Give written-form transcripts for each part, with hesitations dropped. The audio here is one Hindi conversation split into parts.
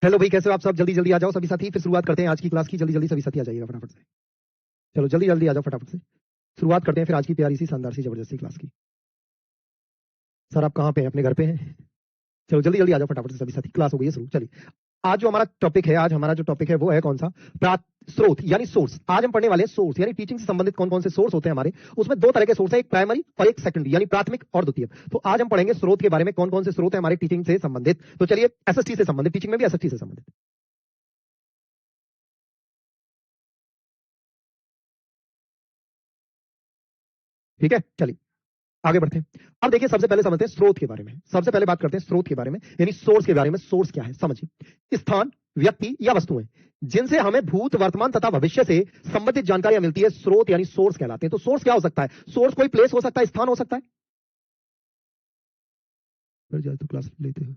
हेलो भाई, कैसे हो आप सब? जल्दी जल्दी आ जाओ सभी साथी, फिर शुरुआत करते हैं आज की क्लास की। जल्दी जल्दी सभी साथी आ जाइएगा फटाफट से। चलो जल्दी जल्दी आ जाओ फटाफट से, शुरुआत करते हैं फिर आज की प्यारी सी शानदार सी जबरदस्ती क्लास की। सर आप कहाँ पे हैं? अपने घर पे हैं? चलो जल्दी जल्दी आ जाओ फटाफट से सभी साथी, क्लास हो गई है शुरू। चलिए आज जो हमारा टॉपिक है, आज हमारा जो टॉपिक है वो है कौन सा? स्रोत यानी सोर्स। आज हम पढ़ने वाले हैं सोर्स यानी टीचिंग से संबंधित कौन कौन से सोर्स होते हैं हमारे। उसमें दो तरह के सोर्स है, एक प्राइमरी और एक सेकेंडरी यानी प्राथमिक और द्वितीयक। तो आज हम पढ़ेंगे स्रोत के बारे में, कौन कौन से स्रोत है हमारे टीचिंग से संबंधित। तो चलिए एसएसटी से संबंधित, टीचिंग में भी एसएसटी से संबंधित, ठीक है। चलिए आगे बढ़ते हैं। अब देखिए सबसे पहले समझते हैं स्रोत के बारे में। सबसे पहले बात करते हैं स्रोत के बारे में यानी सोर्स के बारे में। सोर्स क्या है समझिए। स्थान, व्यक्ति या वस्तुएं जिनसे हमें भूत, वर्तमान तथा भविष्य से संबंधित जानकारियां मिलती है, स्रोत यानी सोर्स कहलाते हैं। तो सोर्स क्या हो सकता है? सोर्स कोई प्लेस हो सकता है, स्थान हो सकता है। जाए तो क्लास लेते हो,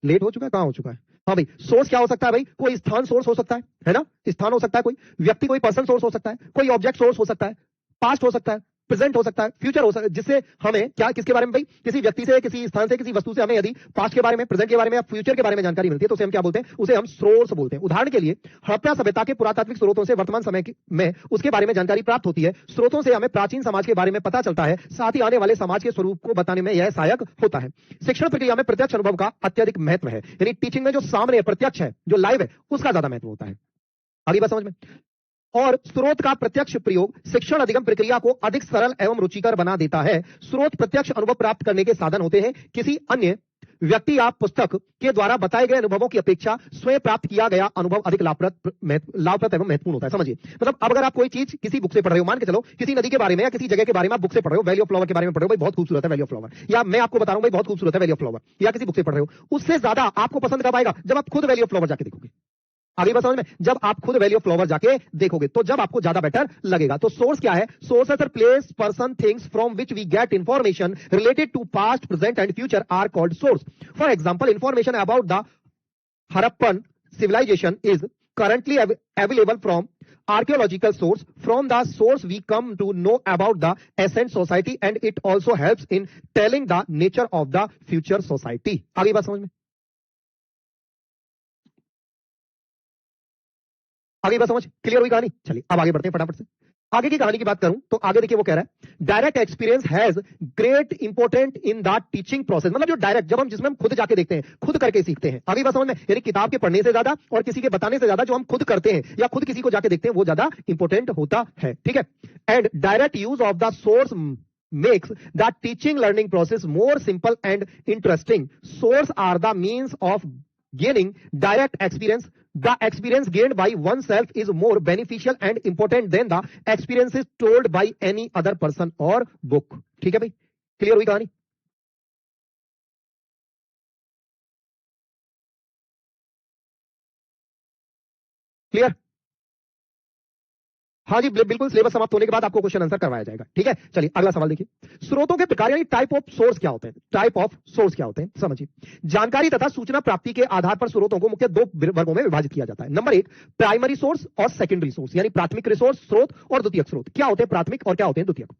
लेट हो चुका है, कहां हो चुका है? हाँ भाई, सोर्स क्या हो सकता है भाई? कोई स्थान सोर्स हो सकता है ना? स्थान हो सकता है, कोई व्यक्ति, कोई पर्सन सोर्स हो सकता है, कोई ऑब्जेक्ट सोर्स हो सकता है, पास्ट हो सकता है, प्रेजेंट हो सकता है, फ्यूचर हो सकता है। जिससे हमें क्या, किसके बारे में भाई? किसी व्यक्ति से, किसी स्थान से, किसी वस्तु से हमें यदि पास्ट के बारे में, प्रेजेंट के बारे में या फ्यूचर के बारे में जानकारी मिलती है तो उसे हम क्या बोलते हैं? उसे हम सोर्स बोलते हैं। उदाहरण के लिए हड़प्पा सभ्यता के पुरातात्विक स्रोतों से वर्तमान समय में उसके बारे में जानकारी प्राप्त होती है। स्रोतों से हमें प्राचीन समाज के बारे में पता चलता है, साथ ही आने वाले समाज के स्वरूप को बताने में यह सहायक होता है। शिक्षण प्रक्रिया में प्रत्यक्ष अनुभव का अत्यधिक महत्व है, यानी टीचिंग में जो सामने प्रत्यक्ष है, जो लाइव है, उसका ज्यादा महत्व होता है। आगे बात समझ में। और स्रोत का प्रत्यक्ष प्रयोग शिक्षण अधिगम प्रक्रिया को अधिक सरल एवं रुचिकर बना देता है। स्रोत प्रत्यक्ष अनुभव प्राप्त करने के साधन होते हैं। किसी अन्य व्यक्ति या पुस्तक के द्वारा बताए गए अनुभवों की अपेक्षा स्वयं प्राप्त किया गया अनुभव अधिक लाभप्रद एवं महत्वपूर्ण होता है। समझिए, मतलब अब अगर आप कोई चीज किसी बुक से पढ़ रहे हो, मान के चलो किसी नदी के बारे में या किसी जगह के बारे में आप बुक से पढ़ रहे हो, वैली ऑफ फ्लावर के बारे में पढ़ रहे हो, भाई बहुत खूबसूरत है वैली ऑफ फ्लावर, या मैं आपको बता रहा हूं भाई बहुत खूबसूरत है वैली ऑफ फ्लावर, या किसी बुक से पढ़ रहे हो, उससे ज्यादा आपको पसंद कब आएगा? जब आप खुद वैली ऑफ फ्लावर जाके देखोगे। आगे बात समझ में। जब आप खुद वैल्यू ऑफ फ्लावर जाके देखोगे तो जब आपको ज्यादा बेटर लगेगा। तो सोर्स क्या है? Sources are place, person, things from which we get information related to past, present and future are called source. For example, information about the Harappan civilization is currently available from archaeological source. From the source we come to know about the ancient society and it also helps in telling the nature of the future society. आगे बात समझ में, आगे बात समझ क्लियर हुई कहानी? चलिए अब आगे बढ़ते हैं फटाफट से। आगे की कहानी की बात करूं तो आगे देखिए वो कह रहा है direct experience has great important in the teaching process. मतलब जो डायरेक्ट, जब हम जिसमें हम खुद जाके देखते हैं, खुद करके सीखते हैं। आगे बात समझ में, यानी किताब के पढ़ने से ज्यादा और किसी के बताने से ज्यादा जो हम खुद करते हैं या खुद किसी को जाके देखते हैं वो ज्यादा इंपोर्टेंट होता है, ठीक है। And direct use of the source makes the teaching learning process more simple and interesting. Source are the means of gaining direct experience. The experience gained by oneself is more beneficial and important than the experiences told by any other person or book. ठीक है भाई, क्लियर हुई कहानी? क्लियर? हाँ जी बिल्कुल, सिलेबस समाप्त होने के बाद आपको क्वेश्चन आंसर करवाया जाएगा, ठीक है। चलिए अगला सवाल देखिए। स्रोतों के प्रकार यानी टाइप ऑफ सोर्स क्या होते हैं? टाइप ऑफ सोर्स क्या होते हैं समझिए। जानकारी तथा सूचना प्राप्ति के आधार पर स्रोतों को मुख्य दो वर्गों में विभाजित किया जाता है। नंबर एक, प्राइमरी सोर्स और सेकेंडरी सोर्स, यानी प्राथमिक रिसोर्स स्रोत और द्वितीयक स्रोत। क्या होते हैं प्राथमिक और क्या होते हैं द्वितीयक?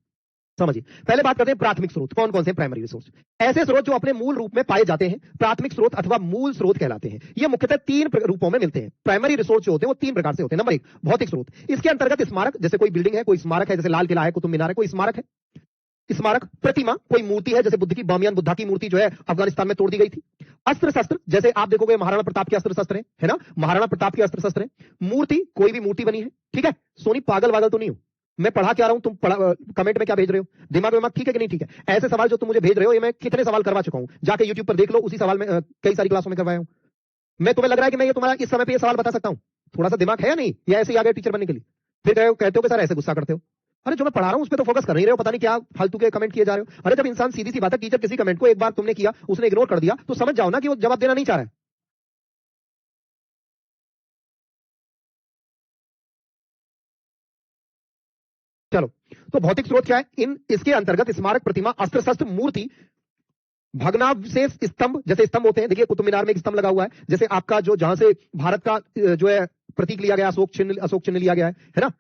समझिए, पहले बात करते हैं प्राथमिक स्रोत। कौन कौन से? प्राइमरी रिसोर्स, ऐसे स्रोत जो अपने मूल रूप में पाए जाते हैं, प्राथमिक स्रोत अथवा मूल स्रोत कहलाते हैं। ये मुख्यतः तीन रूपों में मिलते हैं। प्राइमरी रिसोर्स जो होते हैं वो तीन प्रकार से होते हैं। नंबर एक, भौतिक स्रोत। इसके अंतर्गत स्मारक, जैसे कोई बिल्डिंग है, कोई स्मारक है, जैसे लाल किला है, कुतुब मीनार है, कोई स्मारक है, स्मारक। प्रतिमा, कोई मूर्ति है, जैसे बुद्ध की, बामियान बुद्धा की मूर्ति जो है अफगानिस्तान में तोड़ दी गई थी। अस्त्र शस्त्र, जैसे आप देखोगे महाराणा प्रताप के अस्त्र शस्त्र है ना, महाराणा प्रताप के अस्त्र शस्त्र है। मूर्ति, कोई भी मूर्ति बनी है, ठीक है। सोनी पागल वागल तो नहीं हो, मैं पढ़ा क्या रहा हूं, तुम कमेंट में क्या भेज रहे हो, दिमाग में ठीक है कि नहीं ठीक है? ऐसे सवाल जो तुम मुझे भेज रहे हो, ये मैं कितने सवाल करवा चुका हूं, जाके यूट्यूब पर देख लो, उसी सवाल में कई सारी क्लासों में करवाया हूं मैं। तुम्हें लग रहा है कि मैं ये तुम्हारा इस समय पे ये सवाल बता सकता हूं? थोड़ा सा दिमाग है या नहीं, या ऐसे ही आ गए टीचर बनने के लिए? फिर कहते हो कि सर ऐसे गुस्सा करते हो। अरे जो मैं पढ़ा रहा हूं उस पर तो फोकस कर नहीं रहे हो, पता नहीं क्या फालतू के कमेंट किए जा रहे हो। अरे जब इंसान, सीधी सी बात है, टीचर किसी कमेंट को एक बार तुमने किया, उसने इग्नोर कर दिया, तो समझ जाओ ना कि वो जवाब देना नहीं चाह रहा है। चलो, तो भौतिक स्रोत क्या है? इसके अंतर्गत स्मारक, प्रतिमा, अस्त्र शस्त्र, मूर्ति, भग्नावशेष, स्तंभ, जैसे स्तंभ होते हैं, देखिए कुतुब मीनार में एक स्तंभ लगा हुआ है, जैसे आपका जो, जहां से भारत का जो है प्रतीक लिया गया, अशोक चिन्ह लिया गया है ना।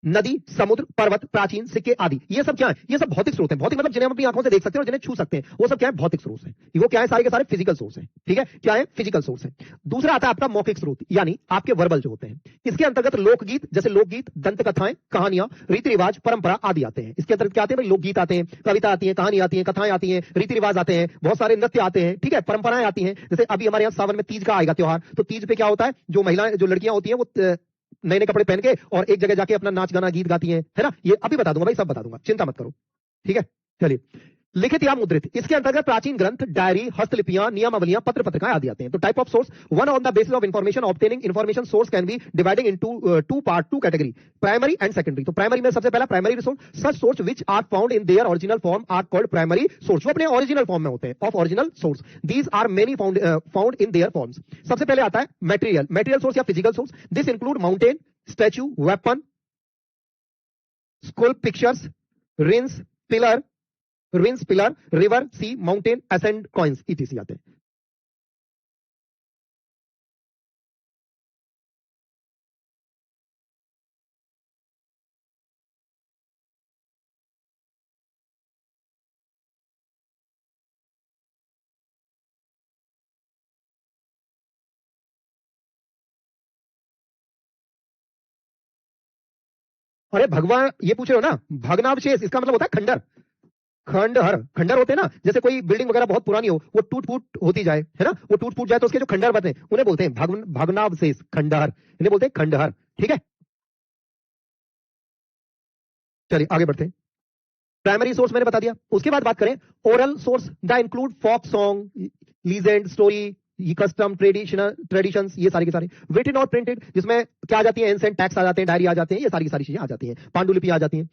नदी, समुद्र, पर्वत, प्राचीन, सिक्के आदि, ये सब क्या है? ये सब भौतिक स्रोत हैं। भौतिक मतलब जिन्हें हम अपनी आंखों से देख सकते हैं और जिन्हें छू सकते हैं, वो सब क्या है? भौतिक स्रोत हैं। वो क्या है? सारे के सारे फिजिकल सोर्स हैं। ठीक है, क्या है? फिजिकल सोर्स है। दूसरा आता है आपका मौखिक स्रोत, यानी आपके वर्बल जो होते हैं। इसके अंतर्गत लोकगीत, जैसे लोकगीत, दंत कथाएं, कहानियां, रीति रिवाज, परंपरा आदि आते हैं। इसके अंतर्गत क्या आते हैं भाई? लोकगीत आते हैं, कविता आती है, कहानी आती है, कथाएं आती हैं, रीति रिवाज आते हैं, बहुत सारे नृत्य आते हैं। ठीक है, परंपराएं आती हैं। जैसे अभी हमारे यहाँ सावन में तीज का आएगा त्योहार, तो तीज पे क्या होता है? जो महिलाएं, जो लड़कियां होती हैं, वो नए नए कपड़े पहन के और एक जगह जाके अपना नाच गाना गीत गाती हैं, है ना? ये अभी बता दूंगा भाई, सब बता दूंगा, चिंता मत करो। ठीक है, चलिए। लिखित या मुद्रित, इसके अंतर्गत प्राचीन ग्रंथ, डायरी, हस्तलिपियां, नियमावलियां, पत्र पत्रिकाएं आदि आते हैं। तो type of source, one on the basis of information obtaining information source can be divided into two part, two category, primary and secondary. तो प्राइमरी में सबसे पहला primary resource, such source which are found in their original form are called primary source. वो अपने ओरिजिनल फॉर्म में होते हैं, of original source. These are many found in their forms. सबसे पहले आता है मटेरियल सोर्स या physical source. This include mountain, statue, weapon, sculpt pictures, rings, pillar, river, sea, mountain, ascend, coins, etc आते हैं। अरे भगवान, ये पूछ रहे हो ना, भग्नावशेष, इसका मतलब होता है खंडर। खंडर होते हैं ना, जैसे कोई बिल्डिंग वगैरह बहुत पुरानी हो, वो टूट फूट होती जाए, है ना, वो टूट फूट जाए तो उसके जो खंडर बनते हैं उन्हें बोलते हैं भग्नावशेष, खंडहर, इन्हें बोलते हैं खंडहर। ठीक है, चलिए आगे बढ़ते हैं। प्राइमरी सोर्स मैंने बता दिया। उसके बाद बात करें oral source, the include folk song, legend, story, ये कस्टम, ट्रेडिशंस, ये सारी की सारी। रिटन और प्रिंटेड, जिसमें क्या आ जाती है? एंसेंट टैक्स आ जाते हैं, डायरी आ जाते हैं, ये सारी की सारी चीजें आ जाती हैं, पांडुलिपि आ जाती हैं।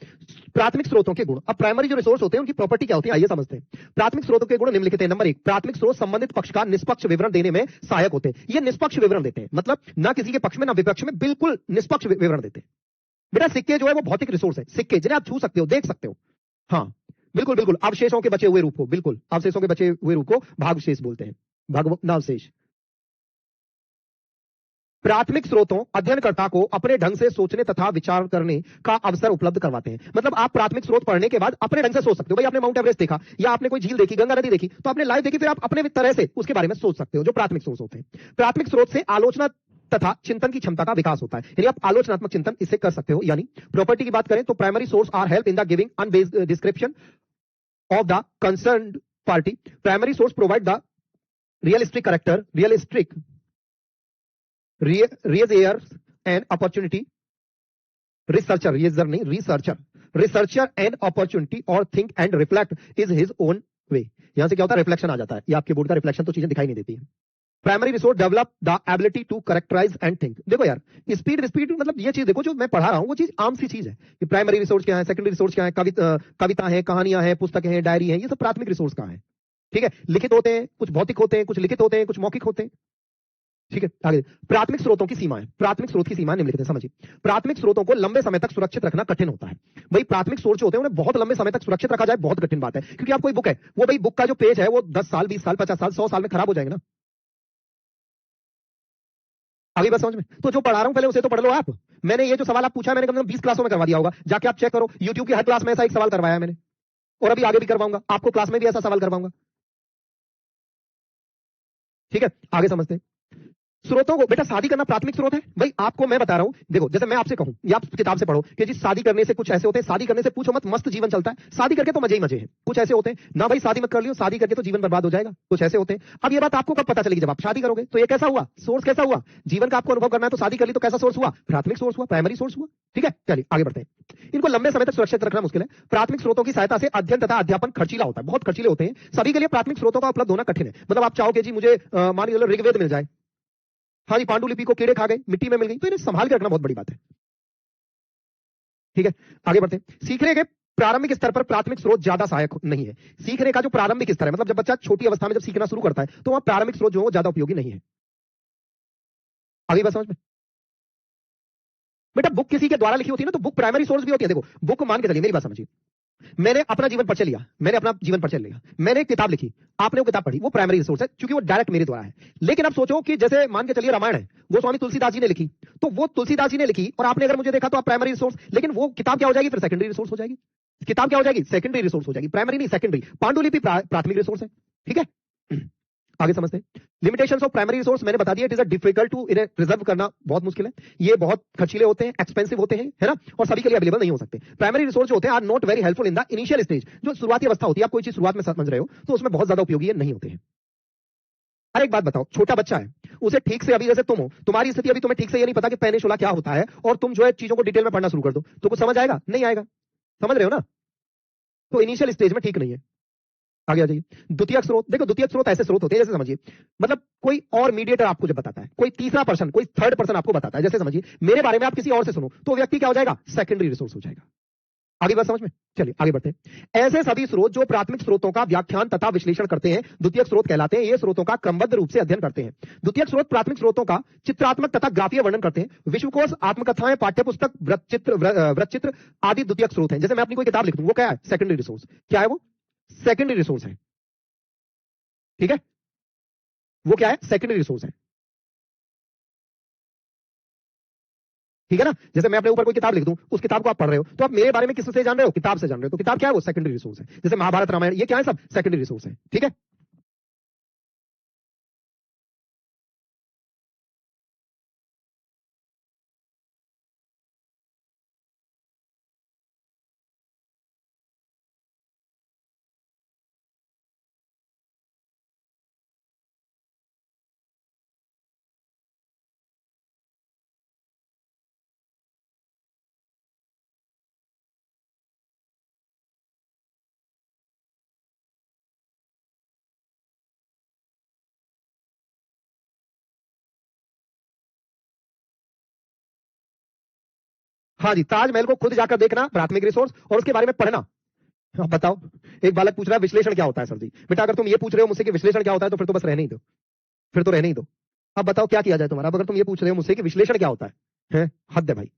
प्राथमिक स्रोतों के गुण। अब प्राइमरी जो रिसोर्स होते हैं उनकी प्रॉपर्टी क्या होती है, आइए समझते हैं। प्राथमिक स्रोतों के गुण निम्नलिखित हैं। नंबर 1, प्राथमिक स्रोत संबंधित पक्ष का निष्पक्ष विवरण देने में सहायक होते हैं। ये निष्पक्ष विवरण देते हैं, मतलब ना किसी के पक्ष में ना विपक्ष में, बिल्कुल निष्पक्ष विवरण देते हैं। बेटा सिक्के जो है वो भौतिक रिसोर्स है, सिक्के जिन्हें आप छू सकते हो, देख सकते हो। हाँ बिल्कुल बिल्कुल, अवशेषों के बचे हुए रूप को, बिल्कुल अवशेषों के बचे हुए रूप को भागशेष बोलते हैं, भग्नावशेष। प्राथमिक स्रोतों अध्ययनकर्ता को अपने ढंग से सोचने तथा विचार करने का अवसर उपलब्ध करवाते हैं। मतलब आप प्राथमिक स्रोत पढ़ने के बाद अपने ढंग से सोच सकते हो। भाई आपने माउंट एवरेस्ट देखा या आपने कोई झील देखी, गंगा नदी देखी, तो आपने लाइव देखी, फिर आप अपने तरह से उसके बारे में सोच सकते हो, जो प्राथमिक सोर्स होते हैं। प्राथमिक स्रोत से आलोचना तथा चिंतन की क्षमता का विकास होता है, यानी आप आलोचनात्मक चिंतन इससे कर सकते हो। यानी प्रॉपर्टी की बात करें तो primary source are help in the giving unbiased description of the concerned party. Primary source provide the realistic and opportunity. Researcher and opportunity or think and reflect is his own way. यहां से क्या होता है? रिफ्लेक्शन आ जाता है। ये आपके बोर्ड का रिफ्लेक्शन तो चीजें दिखाई नहीं देती है। Primary resource develop the ability to characterize and think. देखो यार, स्पीड मतलब ये चीज देखो, जो मैं पढ़ा रहा हूं वो चीज आम सी चीज है कि प्राइमरी रिसोर्स क्या है, सेकेंडरी रिसोर्स क्या है, कविता है, कहानियां हैं, पुस्तकें हैं, डायरी है, ये सब प्राथमिक रिसोर्स कहां है। ठीक है, लिखित होते हैं, कुछ भौतिक होते हैं, कुछ लिखित होते हैं, कुछ मौखिक होते हैं। ठीक है, आगे प्राथमिक स्रोतों की सीमाएं। प्राथमिक स्रोत की सीमाएं निम्नलिखित हैं, समझिए। प्राथमिक स्रोतों को लंबे समय तक सुरक्षित रखना कठिन होता है। भाई प्राथमिक स्रोत जो होते हैं उन्हें बहुत लंबे समय तक सुरक्षित रखा जाए, बहुत कठिन बात है। क्योंकि आप कोई बुक है, वो भाई बुक का जो पेज है वो 10 साल, 20 साल, 50 साल, 100 साल में खराब हो जाएंगे ना। अभी बस समझ में, तो जो पढ़ा रहा हूं पहले उसे तो पढ़ लो आप। मैंने ये जो सवाल आप पूछा मैंने कम से कम 20 क्लासों में करवा दिया होगा, जाके आप चेक करो, यूट्यूब की हर क्लास में ऐसा एक सवाल करवाया मैंने, और अभी आगे भी करवाऊंगा, आपको क्लास में भी ऐसा सवाल करवाऊंगा। ठीक है, आगे समझते हैं। स्रोतों को, बेटा शादी करना प्राथमिक स्रोत है। भाई आपको मैं बता रहा हूं, देखो जैसे मैं आपसे कहूं या आप किताब से पढ़ो कि जी शादी करने से कुछ ऐसे होते हैं, शादी करने से पूछो मत, मस्त जीवन चलता है, शादी करके तो मजे ही मजे हैं। कुछ ऐसे होते हैं ना, भाई शादी मत कर लियो, शादी करके तो जीवन बर्बाद हो जाएगा, कुछ ऐसे होते हैं। अब ये बात आपको कब पता चलेगी? जब आप शादी करोगे। तो ये कैसा हुआ? सोर्स कैसा हुआ? जीवन का आपको अनुभव करना है तो शादी कर ली, तो कैसा सोर्स हुआ? प्राथमिक सोर्स हुआ, प्राइमरी सोर्स हुआ। ठीक है, चलिए आगे बढ़ते हैं। इनको लंबे समय तक सुरक्षित रखना मुश्किल है। प्राथमिक स्रोतों की सहायता से अध्ययन तथा अध्यापन खर्चीला होता है, बहुत खर्चीले होते हैं। सभी के लिए प्राथमिक स्रोतों का उपलब्ध होना कठिन है। मतलब आप चाहोगे जी मुझे मान लीजिए ऋग्वेद मिल जाए, हाँ जी, पांडुलिपि को कीड़े खा गए, मिट्टी में मिल गई, तो इन्हें संभाल के रखना बहुत बड़ी बात है। ठीक है, आगे बढ़ते हैं। सीखने के प्रारंभिक स्तर पर प्राथमिक स्रोत ज्यादा सहायक नहीं है। सीखने का जो प्रारंभिक स्तर है, मतलब जब बच्चा छोटी अवस्था में जब सीखना शुरू करता है, तो वहां प्रारंभिक स्रोत जो है वो ज्यादा उपयोगी नहीं है। अभी बात समझ में? बेटा बुक किसी के द्वारा लिखी होती है ना, तो बुक प्राइमरी सोर्स भी होती है। देखो बुक मान के चलिए, मेरी बात समझिए, मैंने अपना जीवन परिचय लिया, मैंने एक किताब लिखी, आपने वो किताब पढ़ी, वो प्राइमरी रिसोर्स है क्योंकि वो डायरेक्ट मेरे द्वारा है। लेकिन अब सोचो कि जैसे मान के चलिए रामायण है, वो स्वामी तुलसीदास जी ने लिखी, तो वो तुलसीदास जी ने लिखी और आपने अगर मुझे देखा तो आप प्राइमरी रिसोर्स, लेकिन वो किताब क्या हो जाएगी, फिर सेकेंडरी रिसोर्स हो जाएगी। किताब क्या हो जाएगी, सेकेंडरी रिसोर्स हो जाएगी, प्राइमरी नहीं सेकेंडरी। पांडुलिपि प्राथमिक रिसोर्स है, ठीक है। आगे समझते हैं। लिमिटेशंस ऑफ प्राइमरी रिसोर्स मैंने बता दिया, it is a difficult to इन्हें प्रिजर्व करना बहुत मुश्किल है, ये बहुत खर्चीले होते हैं, एक्सपेंसिव होते हैं, है ना, और सभी के लिए अवेलेबल नहीं हो सकते। प्राइमरी रिसोर्स जो होते हैं are not very helpful in the initial stage, जो शुरुआती अवस्था होती है, आप कोई चीज शुरुआत में समझ रहे हो तो उसमें बहुत ज्यादा उपयोगी नहीं होते हैं। अरे एक बात बताओ, छोटा बच्चा है, उसे ठीक से अभी जैसे तुम हो, तुम्हारी स्थिति अभी तुम्हें ठीक से ये नहीं पता कि पेनिसुला क्या होता है, और तुम जो है चीजों को डिटेल में पढ़ना शुरू कर दो तो कुछ समझ आएगा, नहीं आएगा, समझ रहे हो ना। तो इनिशियल स्टेज में ठीक नहीं है। आगे आ जाइए। द्वितीयक स्रोत, देखो द्वितीयक स्रोत ऐसे स्रोत होते हैं, जैसे समझिए, मतलब कोई और मीडिएटर आपको जब बताता है, कोई तीसरा पर्सन, कोई थर्ड पर्सन आपको बताता है, जैसे समझिए मेरे बारे में आप किसी और से सुनो, तो व्यक्ति क्या हो जाएगा, सेकेंडरी रिसोर्स हो जाएगा। आगे बात समझ में, चलिए आगे बढ़ते हैं। ऐसे सभी स्रोत जो प्राथमिक स्रोतों का व्याख्यान तथा विश्लेषण करते हैं द्वितीयक स्रोत कहलाते हैं। ये स्रोतों का क्रमबद्ध रूप से अध्ययन करते हैं। द्वितीयक स्रोत प्राथमिक स्रोतों का चित्रात्मक तथा ग्राफीय वर्णन करते हैं। विश्वकोश, आत्मकथाएं, पाठ्यपुस्तक, वृत्तचित्र आदि द्वितीयक स्रोत हैं। जैसे मैं अपनी कोई किताब लिख दूं, वो क्या है, सेकेंडरी रिसोर्स। क्या है वो, सेकेंडरी रिसोर्स है, ठीक है, वो क्या है, सेकेंडरी रिसोर्स है, ठीक है ना। जैसे मैं अपने ऊपर कोई किताब लिख दूं, उस किताब को आप पढ़ रहे हो, तो आप मेरे बारे में किससे जान रहे हो, किताब से जान रहे हो, तो किताब क्या है, वो सेकेंडरी रिसोर्स है। जैसे महाभारत, रामायण, ये क्या है, सब सेकेंडरी रिसोर्स है, ठीक है। हाँ जी, ताजमहल को खुद जाकर देखना प्राथमिक रिसोर्स, और उसके बारे में पढ़ना। हाँ, बताओ, एक बालक पूछ रहा है विश्लेषण क्या होता है सर जी। बेटा अगर तुम ये पूछ रहे हो मुझसे कि विश्लेषण क्या होता है, तो फिर तो बस रहने ही दो, फिर तो रहने ही दो। अब बताओ क्या किया जाए तुम्हारा, अब अगर तुम ये पूछ रहे हो मुझसे कि विश्लेषण क्या होता है, हद है भाई।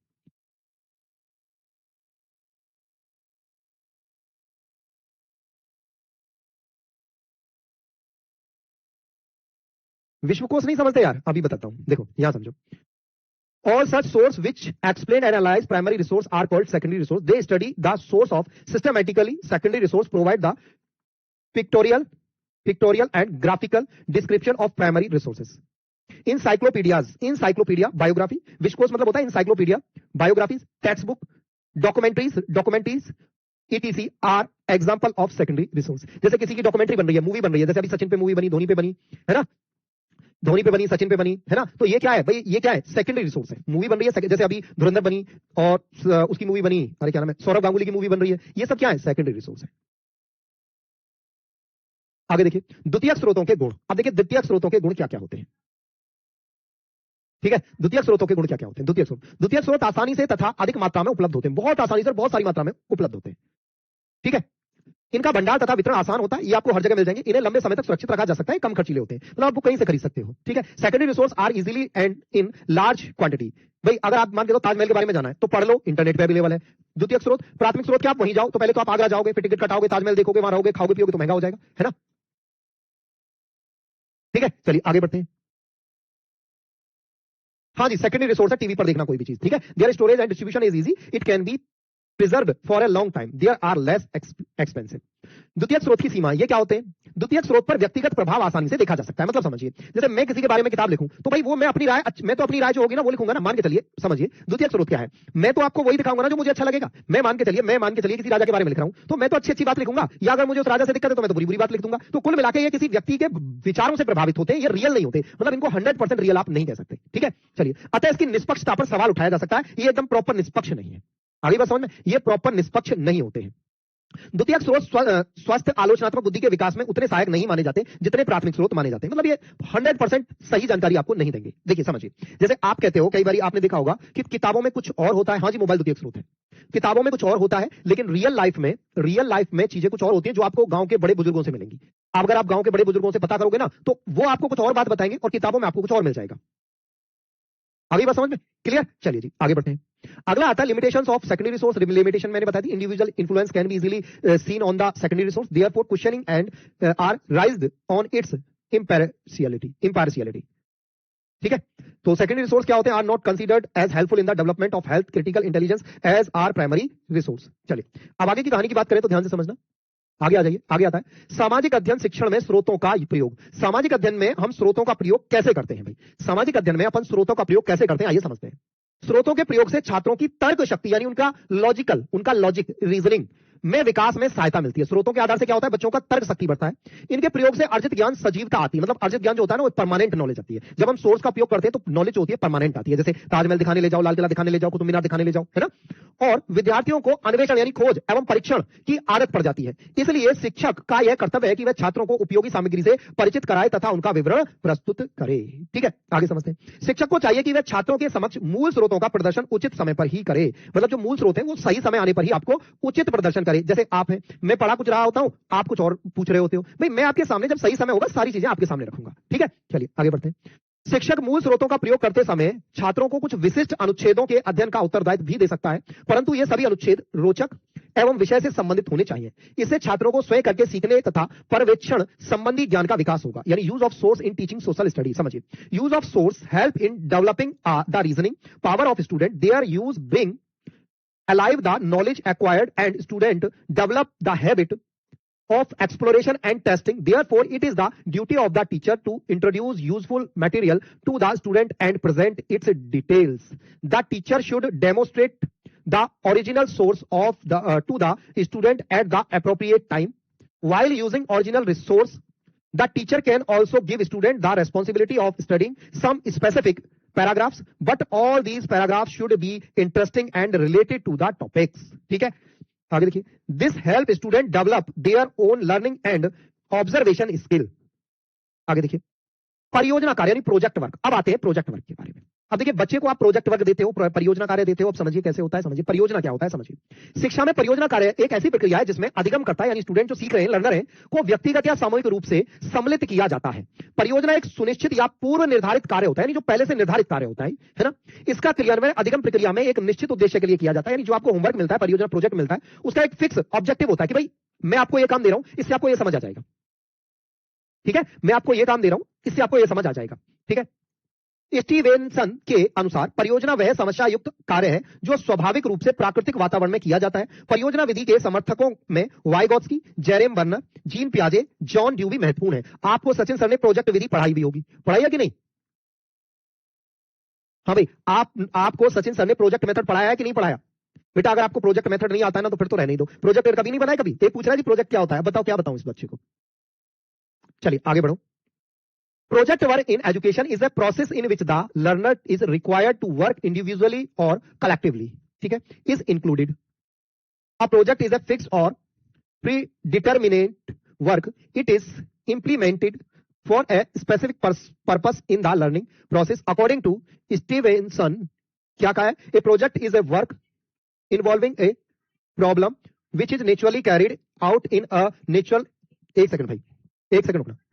विश्वकोश नहीं समझते यार, अभी बताता हूं, देखो यहां समझो। All such sources which explain and analyze primary resource are called secondary resource. They study the source of systematically. Secondary resource provide the pictorial and graphical description of primary resources. Encyclopedia, biography. विश्वकोश मतलब होता है encyclopedia, biographies, textbook, documentaries, etc. are example of secondary resource. जैसे किसी की डॉक्यूमेंट्री बन रही है, मूवी बन रही है, जैसे अभी सचिन पे मूवी बनी, धोनी पे बनी, है ना, धोनी पे बनी, सचिन पे बनी, है ना, तो ये क्या है भाई, ये क्या है, सेकेंडरी रिसोर्स है। मूवी बन रही है, जैसे अभी धुरंधर बनी और उसकी मूवी बनी, अरे क्या नाम है, सौरव गांगुली की मूवी बन रही है, ये सब क्या है, सेकेंडरी रिसोर्स है। आगे देखिए, द्वितीयक स्रोतों के गुण। अब देखिए द्वितीयक स्रोतों के गुण क्या क्या होते हैं, ठीक है। द्वितीयक स्रोतों के गुण क्या क्या होते हैं। द्वितीयक स्रोत आसानी से तथा अधिक मात्रा में उपलब्ध होते हैं, बहुत आसानी से, बहुत सारी मात्रा में उपलब्ध होते हैं, ठीक है। इनका भंडार तथा वितरण आसान होता है, ये आपको हर जगह मिल जाएंगे। इन्हें लंबे समय तक सुरक्षित रखा जा सकता है, कम खर्चीले होते हैं, मतलब आपको कहीं से खरीद सकते हो, ठीक है। Secondary resource are easily and in large quantity. भाई अगर आप मान के तो ताजमहल के बारे में जाना है तो पढ़ लो, इंटरनेट पे अवेलेबल है। द्वितीयक स्रोत, प्राथमिक स्रोत क्या, आप वहीं जाओ, तो पहले तो आप आगरा जाओगे, फिर टिकट कटाओगे, ताजमहल देखोगे, वहां रहोगे, खाओगे पियोगे, तो महंगा हो जाएगा, है ना, ठीक है। चलिए आगे बढ़ते हैं। हाँ जी, सेकेंडरी रिसोर्स है, टीवी पर देखना कोई भी चीज, ठीक है। Their storage and distribution is easy, it can be preserve for a long time, there are less expensive. द्वितीयक स्रोत की सीमा, ये क्या होते हैं, द्वितीयक स्रोत पर व्यक्तिगत प्रभाव आसानी से देखा जा सकता है। मतलब समझिए, जैसे मैं किसी के बारे में किताब लिखूं, तो भाई वो मैं अपनी राय, मैं तो अपनी राय जो होगी ना वो लिखूंगा ना, मान के चलिए, समझिए द्वितीयक स्रोत क्या है, मैं तो आपको वही दिखाऊंगा ना जो मुझे अच्छा लगेगा। मैं मान के चलिए किसी राजा के बारे में लिख रहा हूं, तो मैं तो अच्छी अच्छी बात लिखूंगा, या अगर मुझे उस राजा से दिक्कत है तो मैं तो बुरी बुरी बात लिख दूंगा। तो कुल मिला के ये किसी व्यक्ति के विचारों से प्रभावित होते हैं, ये रियल नहीं होते, मतलब इनको 100% रियल आप नहीं कह सकते, ठीक है। चलिए, अतः इसकी निष्पक्षता पर सवाल उठाया जा सकता है, ये एकदम प्रॉपर निष्पक्ष नहीं है। आगे बात समझ में, ये प्रॉपर निष्पक्ष नहीं होते हैं। द्वितीयक स्रोत स्वस्थ आलोचनात्मक बुद्धि के विकास में उतने सहायक नहीं माने जाते जितने प्राथमिक स्रोत माने जाते हैं, मतलब ये 100% सही जानकारी आपको नहीं देंगे। देखिए समझिए, जैसे आप कहते हो, कई बार आपने देखा होगा कि किताबों में कुछ और होता है, हाँ जी, मोबाइल द्वितीयक स्रोत है, किताबों में कुछ और होता है, लेकिन रियल लाइफ में चीजें कुछ और होती हैं जो आपको गांव के बड़े बुजुर्गों से मिलेंगी। अगर आप गांव के बड़े बुजुर्गों से पता करोगे ना, तो वो आपको कुछ और बात बताएंगे और किताबों में आपको कुछ और मिल जाएगा। अभी बात समझ में क्लियर, चलिए जी आगे बढ़ते हैं। अगला आता है limitations of secondary resource. Limitation मैंने बताई थी, individual influence can be easily seen on the secondary resource, therefore questioning and are raised on its impartiality. ठीक है, तो सेकेंडरी रिसोर्स क्या होते हैं? Are not considered as helpful in the development of health critical intelligence as are primary resource. चलिए अब आगे की कहानी की बात करें तो ध्यान से समझना। आगे आ जाइए, आगे आता है सामाजिक अध्ययन शिक्षण में स्रोतों का प्रयोग। सामाजिक अध्ययन में हम स्रोतों का प्रयोग कैसे करते हैं भाई? सामाजिक अध्ययन में अपन स्रोतों का प्रयोग कैसे करते हैं, आइए समझते हैं। स्रोतों के प्रयोग से छात्रों की तर्क शक्ति यानी उनका लॉजिक रीजनिंग में विकास में सहायता मिलती है। स्रोतों के आधार से क्या होता है? बच्चों का तर्क शक्ति बढ़ता है। इनके प्रयोग से अर्जित ज्ञान सजीवता आती है, मतलब अर्जित ज्ञान जो होता है ना वो परमानेंट नॉलेज आती है। जब हम सोर्स का उपयोग करते हैं तो नॉलेज होती है परमानेंट आती है, जैसे ताजमहल दिखाने ले जाओ, लाल किला दिखाने ले जाओ, कुतुब मीनार दिखाने ले जाओ, है ना। और विद्यार्थियों को अन्वेषण यानी खोज एवं परीक्षण की आदत पड़ जाती है। इसलिए शिक्षक का यह कर्तव्य है कि वह छात्रों को उपयोगी सामग्री से परिचित कराए तथा उनका विवरण प्रस्तुत करे। ठीक है, आगे समझते हैं। शिक्षक को चाहिए कि वह छात्रों के समक्ष मूल स्रोतों का प्रदर्शन उचित समय पर ही करे, मतलब जो मूल स्रोत है वो सही समय आने पर ही आपको उचित प्रदर्शन करे। जैसे आप हैं, मैं पढ़ा कुछ रहा होता हूं, आप कुछ और पूछ रहे होते हो, भाई मैं आपके सामने जब सही समय होगा सारी चीजें आपके सामने रखूंगा। ठीक है, चलिए आगे बढ़ते हैं। शिक्षक मूल स्रोतों का प्रयोग करते समय छात्रों को कुछ विशिष्ट अनुच्छेदों के अध्ययन का उत्तरदायित्व भी दे सकता है, परंतु ये सभी अनुच्छेद रोचक एवं विषय से संबंधित होने चाहिए। इससे छात्रों को स्वयं करके सीखने तथा पर्यवेक्षण संबंधी ज्ञान का विकास होगा, यानी use of source in teaching social study. समझिए, use of source help in developing the reasoning power of student, their use bring alive the knowledge acquired and student develop the habit of exploration and testing. Therefore, it is the duty of the teacher to introduce useful material to the student and present its details. The teacher should demonstrate the original source of the to the student at the appropriate time. While using original resource, the teacher can also give student the responsibility of studying some specific paragraphs, but all these paragraphs should be interesting and related to the topics. ठीक है, आगे देखिए। This help student develop their own learning and observation skill. आगे देखिए, परियोजना कार्य यानी प्रोजेक्ट वर्क। अब आते हैं प्रोजेक्ट वर्क के बारे में। अब देखिए, बच्चे को आप प्रोजेक्ट वर्क देते हो, परियोजना कार्य देते हो, अब समझिए कैसे होता है। समझिए परियोजना क्या होता है, समझिए। शिक्षा में परियोजना कार्य एक ऐसी प्रक्रिया है जिसमें अधिगमकर्ता यानी स्टूडेंट जो सीख रहे हैं, लर्नर है, को व्यक्तिगत या सामूहिक रूप से सम्मिलित किया जाता है। परियोजना एक सुनिश्चित या पूर्व निर्धारित कार्य होता है, यानी जो पहले से निर्धारित कार्य होता है ना। इसका क्रियान्वयन अधिगम प्रक्रिया में एक निश्चित उद्देश्य के लिए किया जाता है, यानी जो आपको होमवर्क मिलता है, परियोजना प्रोजेक्ट मिलता है, उसका एक फिक्स ऑब्जेक्टिव होता है कि भाई मैं आपको ये काम दे रहा हूं, इससे आपको ये समझ आ जाएगा। ठीक है, मैं आपको ये काम दे रहा हूं, इससे आपको ये समझ आ जाएगा। ठीक है, स्टीवेंसन के अनुसार परियोजना वह समस्या युक्त कार्य है जो स्वाभाविक रूप से प्राकृतिक वातावरण में किया जाता है। परियोजना विधि के समर्थकों में वाइगोत्स्की, जेरेम बर्नर, जीन पियाजे, जॉन ड्यूवी महत्वपूर्ण है। आपको सचिन सर ने प्रोजेक्ट विधि पढ़ाई भी होगी, पढ़ाई है कि नहीं? हाँ भाई, आपको सचिन सर ने प्रोजेक्ट मेथड पढ़ाया है कि नहीं पढ़ाया? बेटा अगर आपको प्रोजेक्ट मेथड नहीं आता है ना तो फिर तो रहने ही दो। प्रोजेक्ट कभी नहीं बनाया? कभी एक पूछ रहा है कि प्रोजेक्ट क्या होता है, बताओ क्या बताऊं इस बच्चे को। चलिए आगे बढ़ो। Project work in education is a process in which the learner is required to work individually or collectively. ठीक है, is included. A project is a fixed or predeterminate work. It is implemented for a specific purpose in the learning process. According to Stevenson, क्या कहा है? A project is a work involving a problem which is naturally carried out in a natural. एक सेकंड भाई, एक सेकंड रुकना।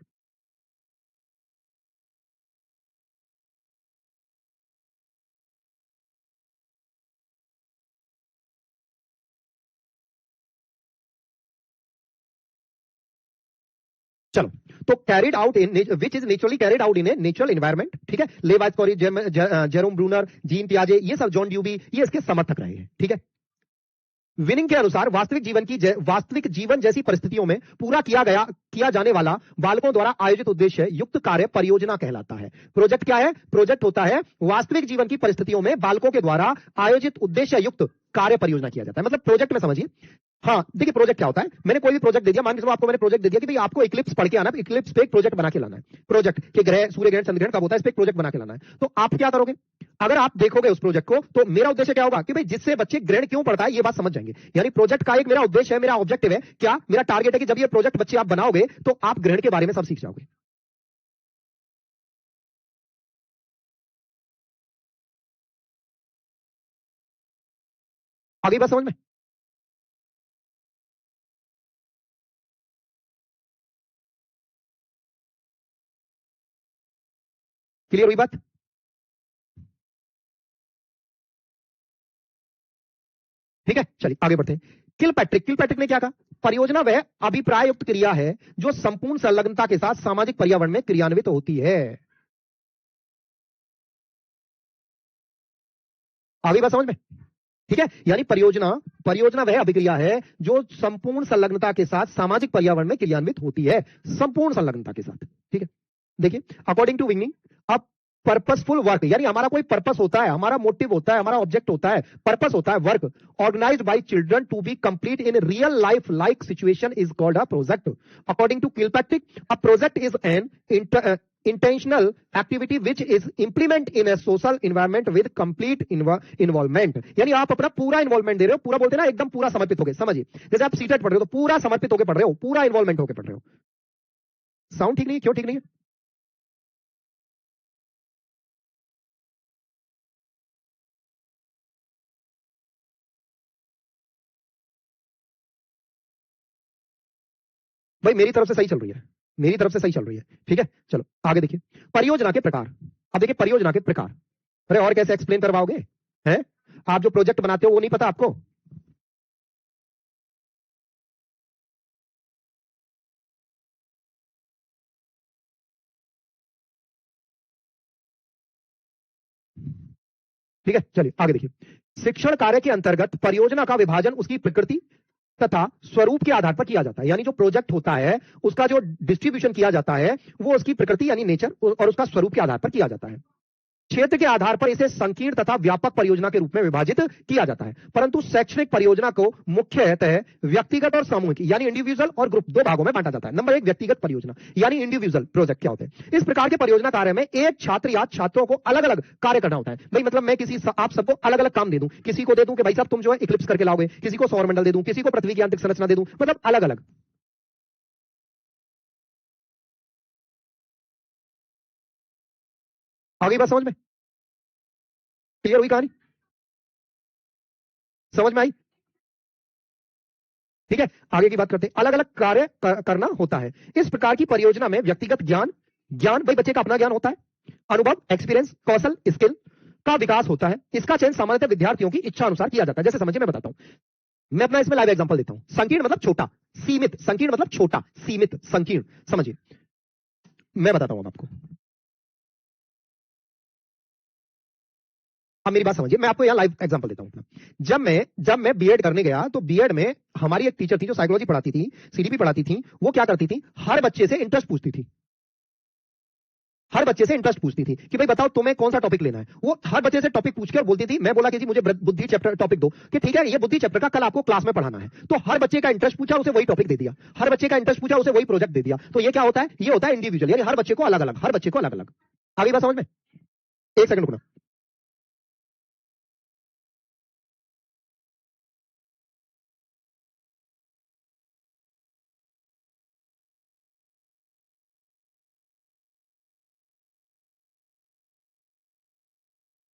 चलो, तो carried out in which is naturally carried out in a natural environment. ठीक है, लेवाइस्कोरी, जेरोम ब्रूनर, जीन पियाजे, ये सब जॉन ड्यूबी, ये इसके समर्थक रहे हैं। ठीक है, विनिंग के अनुसार वास्तविक जीवन जैसी परिस्थितियों में पूरा किया जाने वाला बालकों द्वारा आयोजित उद्देश्य युक्त कार्य परियोजना कहलाता है। प्रोजेक्ट क्या है? प्रोजेक्ट होता है वास्तविक जीवन की परिस्थितियों में बालकों के द्वारा आयोजित उद्देश्य युक्त कार्य परियोजना किया जाता है। मतलब प्रोजेक्ट में समझिए। हाँ देखिए, प्रोजेक्ट क्या होता है? मैंने कोई भी प्रोजेक्ट दे दिया, मान के चलो आपको मैंने प्रोजेक्ट दे दिया कि भाई आपको इक्लिप्स पढ़ के आना है, इक्लिप्स पे एक प्रोजेक्ट बना के लाना है। प्रोजेक्ट के ग्रह, सूर्य ग्रहण, चंद्र ग्रहण कब होता है, इस पे एक प्रोजेक्ट बना के लाना है। तो आप क्या करोगे? अगर आप देखोगे उस प्रोजेक्ट को तो मेरा उद्देश्य क्या होगा कि भाई जिससे बच्चे ग्रहण क्यों पढ़ता है ये बात समझ जाएंगे। यानी प्रोजेक्ट का एक मेरा उद्देश्य है, मेरा ऑब्जेक्टिव है, क्या मेरा टारगेट है कि जब ये प्रोजेक्ट बच्चे आप बनाओगे तो आप ग्रहण के बारे में सब सीख जाओगे। आगे बात समझ में? क्लियर हुई बात? ठीक है, चलिए आगे बढ़ते हैं। किलपैट्रिक ने क्या कहा? परियोजना वह अभिप्राय युक्त क्रिया है जो संपूर्ण संलग्नता के साथ सामाजिक पर्यावरण में क्रियान्वित होती है। आगे बात समझ में? ठीक है, यानी परियोजना वह अभिक्रिया है जो संपूर्ण संलग्नता के साथ सामाजिक पर्यावरण में क्रियान्वित होती है, संपूर्ण संलग्नता के साथ। ठीक है, देखिए अकॉर्डिंग टू विंगनिंग, अब पर्पसफुल वर्क, यानी हमारा कोई पर्पस होता है, हमारा मोटिव होता है, हमारा ऑब्जेक्ट होता है, पर्पस होता है, work organized by children to be complete in real life like situation is called a project. According to Kilpatrick, a project is an intentional activity which is implement in a social environment with complete involvement। यानी आप अपना पूरा इन्वॉल्वमेंट दे रहे हो, पूरा बोलते हैं ना, एकदम पूरा समर्पित होके। समझिए, जैसे आप सीटेट पढ़ रहे हो तो पूरा समर्पित होके पढ़ रहे हो, पूरा इन्वॉल्वमेंट होके पढ़ रहे हो। साउंड ठीक नहीं है? क्यों ठीक नहीं है? भाई मेरी तरफ से सही चल रही है, मेरी तरफ से सही चल रही है। ठीक है, चलो आगे देखिए परियोजना के प्रकार। अब देखिए परियोजना के प्रकार, अरे और कैसे एक्सप्लेन करवाओगे? हैं, आप जो प्रोजेक्ट बनाते हो वो नहीं पता आपको? ठीक है, चलिए आगे देखिए। शिक्षण कार्य के अंतर्गत परियोजना का विभाजन उसकी प्रकृति तथा स्वरूप के आधार पर किया जाता है। यानी जो प्रोजेक्ट होता है उसका जो डिस्ट्रीब्यूशन किया जाता है वो उसकी प्रकृति यानी नेचर और उसका स्वरूप के आधार पर किया जाता है। क्षेत्र के आधार पर इसे संकीर्ण तथा व्यापक परियोजना के रूप में विभाजित किया जाता है, परंतु शैक्षणिक परियोजना को मुख्यतः व्यक्तिगत और सामूहिक यानी इंडिविजुअल और ग्रुप दो भागों में बांटा जाता है। नंबर 1 व्यक्तिगत परियोजना यानी इंडिविजुअल प्रोजेक्ट क्या होते हैं? इस प्रकार के परियोजना कार्य में एक छात्र या छात्रों को अलग अलग कार्य करना होता है। भाई मतलब मैं आप सबको अलग अलग काम दे दूं, किसी को दे दूं कि भाई साहब तुम जो है इक्लिप्स करके लाओगे, किसी को सौरमंडल दे दूं, किसी को पृथ्वी की आंतरिक संरचना दे दूं, मतलब अलग अलग। आगे बात समझ में क्लियर हुई कहानी? समझ में आई? ठीक है, आगे की बात करते हैं। अलग अलग कार्य करना होता है। इस प्रकार की परियोजना में व्यक्तिगत ज्ञान ज्ञान भाई बच्चे का अपना ज्ञान होता है, अनुभव एक्सपीरियंस कौशल स्किल का विकास होता है। इसका चयन सामान्यतः विद्यार्थियों की इच्छा अनुसार किया जाता है। जैसे समझिए मैं बताता हूं, मैं अपना इसमें लाइव एग्जांपल देता हूं। संकीर्ण मतलब छोटा, सीमित, संकीर्ण मतलब छोटा, सीमित, संकीर्ण। समझिए मैं बताता हूं अब आपको, अब मेरी बात समझिए, मैं आपको यहाँ लाइव एग्जांपल देता हूं। जब मैं बीएड करने गया तो बीएड में हमारी एक टीचर थी जो साइकोलॉजी पढ़ाती थी, सीडीपी पढ़ाती थी। वो क्या करती थी, हर बच्चे से इंटरेस्ट पूछती थी, हर बच्चे से इंटरेस्ट पूछती थी कि भाई बताओ तुम्हें कौन सा टॉपिक लेना है। वो हर बच्चे से टॉपिक पूछ के और बोलती थी, मैं बोला कि जी मुझे बुद्धि चैप्टर टॉपिक दो, कि ठीक है ये बुद्धि चैप्टर का कल आपको क्लास में पढ़ाना है। तो हर बच्चे का इंटरेस्ट पूछा, उसे वही टॉपिक दे दिया, हर बच्चे का इंटरेस्ट पूछा, उसे वही प्रोजेक्ट दे दिया। तो ये क्या होता है, ये होता है इंडिविजुअल, यानी हर बच्चे को अलग अलग, हर बच्चे को अलग अलग। आगे बात समझ में? एक सेकंड रुकना।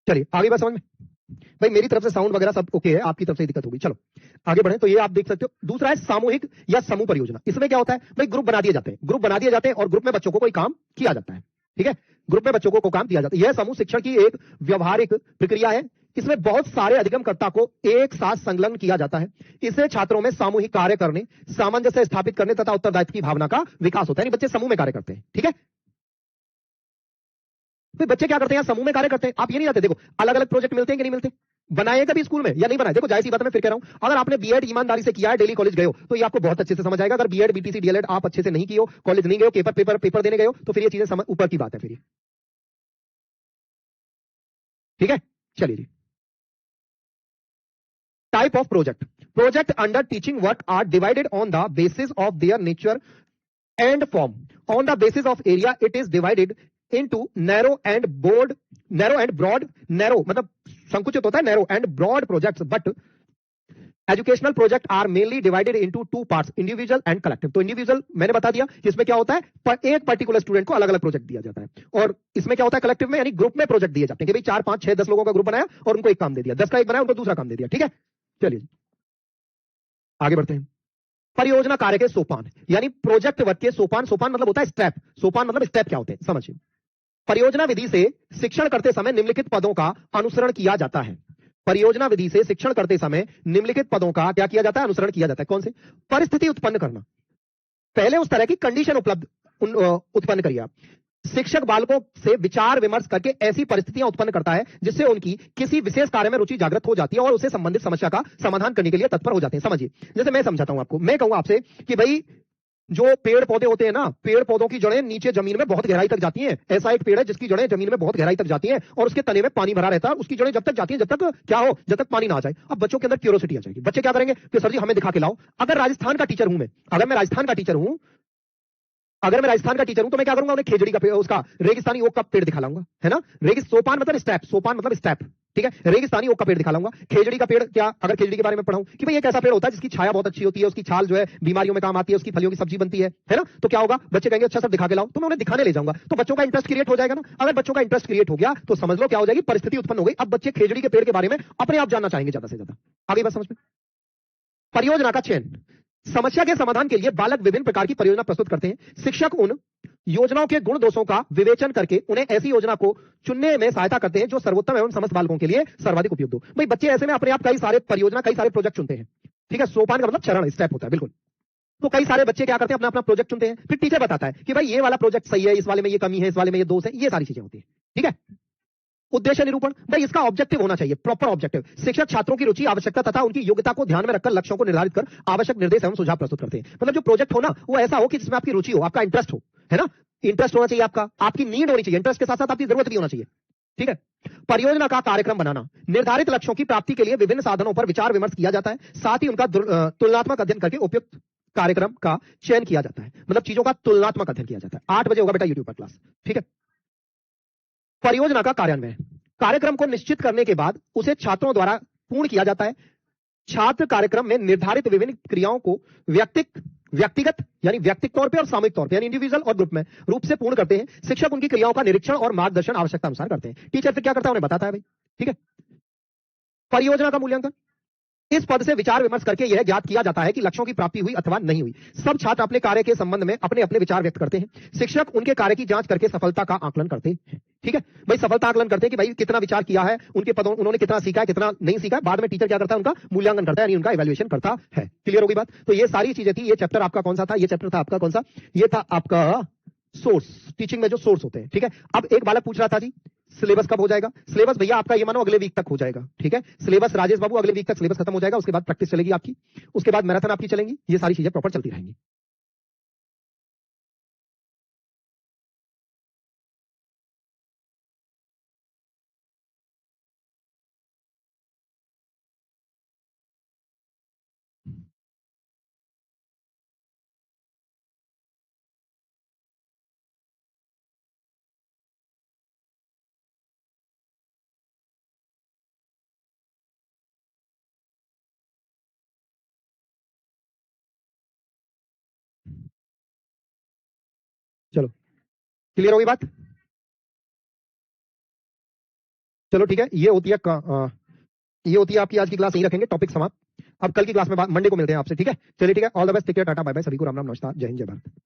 चलिए आगे बात समझ में? भाई मेरी तरफ से साउंड वगैरह सब ओके है, आपकी तरफ से दिक्कत होगी। चलो आगे बढ़े। तो ये आप देख सकते हो। दूसरा है सामूहिक या समूह परियोजना। इसमें क्या होता है, भाई ग्रुप बना दिए जाते हैं, ग्रुप बना दिए जाते हैं और ग्रुप में बच्चों को कोई काम किया जाता है। ठीक है, ग्रुप में बच्चों को काम दिया जाता है। यह समूह शिक्षण की एक व्यवहारिक प्रक्रिया है। इसमें बहुत सारे अधिगमकर्ता को एक साथ संलग्न किया जाता है। इससे छात्रों में सामूहिक कार्य करने, सामंजस्य स्थापित करने तथा उत्तरदायित्व की भावना का विकास होता है। यानी बच्चे समूह में कार्य करते हैं। ठीक है, तो बच्चे क्या करते हैं, समूह में कार्य करते हैं। आप ये नहीं जाते, देखो अलग अलग प्रोजेक्ट मिलते हैं कि नहीं मिलते, बनाए कभी स्कूल में या नहीं बनाए? देखो जाहिर सी बात है, मैं फिर कह रहा हूं, अगर आपने बीएड ईमानदारी से किया है, डेली कॉलेज गए हो, तो ये आपको बहुत अच्छे से समझ आएगा। अगर बीएड बीटीसी डीएलएड आप अच्छे से नहीं किए हो, कॉलेज नहीं गए हो, पेपर देने गए हो, तो फिर ये चीजें ऊपर की बात है फिर। ठीक है, चलिए जी। Type of project under teaching work are divided on the basis of their nature and form. On the basis of area it is divided into narrow and broad, narrow मतलब संकुचित होता है, narrow and broad projects, but educational project are mainly divided into two parts, individual and collective। तो individual मैंने बता दिया कि इसमें क्या होता है, एक पर्टिकुलर स्टूडेंट को अलग अलग प्रोजेक्ट दिया जाता है, और इसमें क्या होता है कलेक्टिव में, यानी ग्रुप में प्रोजेक्ट दिए जाते हैं कि भाई 4 5 6 10 लोगों का ग्रुप बनाया और उनको एक काम दे दिया, 10 का एक बनाया उनको दूसरा काम दे दिया। ठीक है, चलिए आगे बढ़ते हैं। परियोजना कार्य के सोपान, यानी प्रोजेक्ट वर्क के सोपान। सोपान मतलब होता है स्टेप, सोपान मतलब स्टेप क्या होते हैं समझिए। परियोजना विधि से शिक्षण करते समय निम्नलिखित पदों का अनुसरण किया जाता है। परियोजना विधि से शिक्षण करते समय निम्नलिखित पदों का क्या किया जाता है, अनुसरण किया जाता है। कौन से? परिस्थिति उत्पन्न करना, पहले उस तरह की कंडीशन उत्पन्न करिए आप। शिक्षक बालकों से विचार विमर्श करके ऐसी परिस्थितियां उत्पन्न करता है जिससे उनकी किसी विशेष कार्य में रुचि जागृत हो जाती है और उससे संबंधित समस्या का समाधान करने के लिए तत्पर हो जाते हैं। समझिए, जैसे मैं समझाता हूं आपको, मैं कहूंगा आपसे कि भाई जो पेड़ पौधे होते हैं ना, पेड़ पौधों की जड़ें नीचे जमीन में बहुत गहराई तक जाती हैं। ऐसा एक पेड़ है जिसकी जड़ें जमीन में बहुत गहराई तक जाती हैं और उसके तने में पानी भरा रहता है। उसकी जड़ें जब तक जाती हैं, जब तक क्या हो, जब तक पानी ना आ जाए। अब बच्चों के अंदर क्यूरियोसिटी आ जाएगी। बच्चे क्या करेंगे कि सर जी हमें दिखा के लाओ। अगर राजस्थान का टीचर हूं मैं, अगर मैं राजस्थान का टीचर हूं तो मैं क्या करूंगा, उन्हें खेजड़ी का उसका रेगिस्तानी ओक का पेड़ दिखा लाऊंगा, है ना। सोपान मतलब स्टेप, सोपान मतलब स्टेप, ठीक है। रेगिस्तानी ओक का पेड़ दिखा लाऊंगा। खेजड़ी का पेड़, क्या अगर खेजड़ी के बारे में पढ़ाऊं कि भाई एक ऐसा पेड़ होता है जिसकी छाया बहुत अच्छी होती है, उसकी छाल जो है बीमारियों में काम आती है, उसकी फलियों की सब्जी बनती है ना। तो क्या होगा, बच्चे कहेंगे अच्छा सर दिखा के लाओ, तो मैं उन्हें दिखाने ले जाऊंगा। तो बच्चों का इंटरेस्ट क्रिएट हो जाएगा ना। अगर बच्चों का इंटरेस्ट क्रिएट हो गया तो समझ लो क्या हो जाएगी, परिस्थिति उत्पन्न हो गई। अब बच्चे खेजड़ी के पेड़ के बारे में अपने आप जानना चाहेंगे ज्यादा से ज्यादा। आगे बात समझ में। परियोजना का चयन, समस्या के समाधान के लिए बालक विभिन्न प्रकार की परियोजना प्रस्तुत करते हैं। शिक्षक उन योजनाओं के गुण दोषों का विवेचन करके उन्हें ऐसी योजना को चुनने में सहायता करते हैं जो सर्वोत्तम एवं समस्त बालकों के लिए सर्वाधिक उपयुक्त हो। भाई बच्चे ऐसे में अपने आप कई सारे परियोजना, कई सारे प्रोजेक्ट चुनते हैं, ठीक है। सोपान का मतलब चरण, स्टेप होता है, बिल्कुल। तो कई सारे बच्चे क्या करते हैं, अपना अपना प्रोजेक्ट चुनते हैं। फिर टीचर बताता है कि भाई ये वाला प्रोजेक्ट सही है, इस वाले में ये कमी है, इस वाले में ये दोष है, ये सारी चीजें होती है, ठीक है। उद्देश्य निरूपण, भाई इसका ऑब्जेक्टिव होना चाहिए, प्रॉपर ऑब्जेक्टिव। शिक्षक छात्रों की रुचि, आवश्यकता तथा उनकी योग्यता को ध्यान में रखकर लक्ष्यों को निर्धारित कर आवश्यक निर्देश एवं सुझाव प्रस्तुत करते हैं। मतलब जो प्रोजेक्ट हो ना, वो ऐसा हो कि जिसमें आपकी रुचि हो, आपका इंटरेस्ट हो, है ना। इंटरेस्ट होना चाहिए आपका, आपकी नीड होनी चाहिए, इंटरेस्ट के साथ साथ आपकी जरूरत भी होना चाहिए, ठीक है। परियोजना का कार्यक्रम बनाना, निर्धारित लक्ष्यों की प्राप्ति के लिए विभिन्न साधनों पर विचार विमर्श किया जाता है। साथ ही उनका तुलनात्मक अध्ययन करके उपयुक्त कार्यक्रम का चयन किया जाता है। मतलब चीजों का तुलनात्मक अध्ययन किया जाता है। 8 बजे होगा बेटा यूट्यूब पर क्लास, ठीक है। परियोजना का कार्यान्वयन, कार्यक्रम को निश्चित करने के बाद उसे छात्रों द्वारा पूर्ण किया जाता है। छात्र कार्यक्रम में निर्धारित विभिन्न क्रियाओं को व्यक्तिगत यानी व्यक्तिगत तौर पे और सामूहिक तौर पे यानी इंडिविजुअल और ग्रुप में रूप से पूर्ण करते हैं। शिक्षक उनकी क्रियाओं का निरीक्षण और मार्गदर्शन आवश्यकता अनुसार करते हैं। टीचर फिर क्या करता है, उन्हें बताता है भाई, ठीक है। परियोजना का मूल्यांकन, इस पद से विचार विमर्श करके यह ज्ञात किया जाता है कि लक्ष्यों की प्राप्ति हुई अथवा नहीं हुई। सब छात्र अपने कार्य के संबंध में अपने अपने विचार व्यक्त करते हैं। शिक्षक उनके कार्य की जांच करके सफलता का आकलन करते हैं, ठीक है। भाई सफलता आकलन करते हैं कि भाई कितना विचार किया है, उनके पदों उन्होंने कितना सीखा है, कितना नहीं सीखा है। बाद में टीचर क्या करता है, उनका मूल्यांकन करता है, यानी उनका इवैल्यूएशन करता है। क्लियर होगी बात। तो ये सारी चीजें थी। ये चैप्टर आपका कौन सा था, ये चैप्टर था आपका कौन सा, ये था आपका सोर्स, टीचिंग में जो सोर्स होते हैं, ठीक है। अब एक बालक पूछ रहा था जी सिलेबस कब हो जाएगा। सिलेबस भैया आपका ये मानो अगले वीक तक हो जाएगा, ठीक है। सिलेबस राजेश बाबू अगले वीक तक सिलेबस खत्म हो जाएगा। उसके बाद प्रैक्टिस चलेगी आपकी, उसके बाद मैराथन आपकी चलेंगी। ये सारी चीजें प्रॉपर चलती रहेंगी। चलो क्लियर होगी बात। चलो ठीक है, ये होती है आपकी आज की क्लास। यही रखेंगे, टॉपिक समाप्त। अब कल की क्लास में मंडे को मिलते हैं आपसे, ठीक है। चलिए ठीक है, all the best, take care, tata bye bye, सभी को राम राम, नमस्कार, जय हिंद, जय भारत।